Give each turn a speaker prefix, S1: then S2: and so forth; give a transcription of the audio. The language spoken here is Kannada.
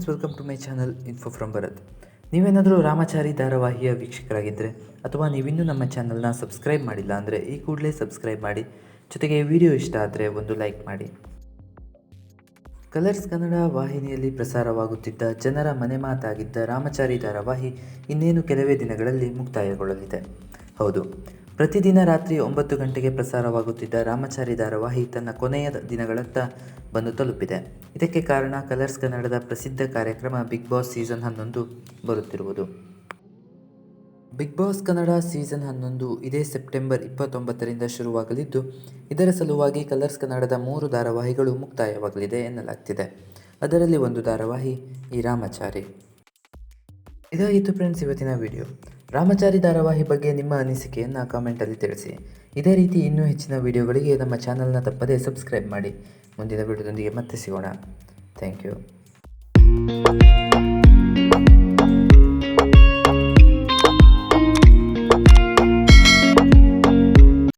S1: Welcome to my channel info from Bharat. ನೀವೇನಾದರೂ ರಾಮಚಾರಿ ಧಾರಾವಾಹಿಯ ವೀಕ್ಷಕರಾಗಿದ್ದರೆ ಅಥವಾ ನೀವಿನ್ನೂ ನಮ್ಮ ಚಾನಲ್ನ ಸಬ್ಸ್ಕ್ರೈಬ್ ಮಾಡಿಲ್ಲ ಅಂದರೆ ಈ ಕೂಡಲೇ ಸಬ್ಸ್ಕ್ರೈಬ್ ಮಾಡಿ, ಜೊತೆಗೆ ವಿಡಿಯೋ ಇಷ್ಟ ಆದರೆ ಒಂದು ಲೈಕ್ ಮಾಡಿ. ಕಲರ್ಸ್ ಕನ್ನಡ ವಾಹಿನಿಯಲ್ಲಿ ಪ್ರಸಾರವಾಗುತ್ತಿದ್ದ ಜನರ ಮನೆ ಮಾತಾಗಿದ್ದ ರಾಮಚಾರಿ ಧಾರಾವಾಹಿ ಇನ್ನೇನು ಕೆಲವೇ ದಿನಗಳಲ್ಲಿ ಮುಕ್ತಾಯಗೊಳ್ಳಲಿದೆ. ಹೌದು, ಪ್ರತಿದಿನ ರಾತ್ರಿ 9 ಗಂಟೆಗೆ ಪ್ರಸಾರವಾಗುತ್ತಿದ್ದ ರಾಮಚಾರಿ ಧಾರಾವಾಹಿ ತನ್ನ ಕೊನೆಯ ದಿನಗಳತ್ತ ಬಂದು ತಲುಪಿದೆ. ಇದಕ್ಕೆ ಕಾರಣ ಕಲರ್ಸ್ ಕನ್ನಡದ ಪ್ರಸಿದ್ಧ ಕಾರ್ಯಕ್ರಮ ಬಿಗ್ ಬಾಸ್ ಸೀಸನ್ 11 ಬರುತ್ತಿರುವುದು. ಬಿಗ್ ಬಾಸ್ ಕನ್ನಡ ಸೀಸನ್ 11 ಇದೇ ಸೆಪ್ಟೆಂಬರ್ 29ರಿಂದ ಶುರುವಾಗಲಿದ್ದು, ಇದರ ಸಲುವಾಗಿ ಕಲರ್ಸ್ ಕನ್ನಡದ 3 ಧಾರಾವಾಹಿಗಳು ಮುಕ್ತಾಯವಾಗಲಿದೆ ಎನ್ನಲಾಗ್ತಿದೆ. ಅದರಲ್ಲಿ ಒಂದು ಧಾರಾವಾಹಿ ಈ ರಾಮಚಾರಿ. ಇದಾಗಿತ್ತು ಫ್ರೆಂಡ್ಸ್ ಇವತ್ತಿನ ವಿಡಿಯೋ. ರಾಮಚಾರಿ ಧಾರಾವಾಹಿ ಬಗ್ಗೆ ನಿಮ್ಮ ಅನಿಸಿಕೆಯನ್ನು ಕಾಮೆಂಟಲ್ಲಿ ತಿಳಿಸಿ. ಇದೇ ರೀತಿ ಇನ್ನೂ ಹೆಚ್ಚಿನ ವಿಡಿಯೋಗಳಿಗೆ ನಮ್ಮ ಚಾನಲ್ನ ತಪ್ಪದೇ ಸಬ್ಸ್ಕ್ರೈಬ್ ಮಾಡಿ. ಮುಂದಿನ ವಿಡಿಯೋದೊಂದಿಗೆ ಮತ್ತೆ ಸಿಗೋಣ. Thank you.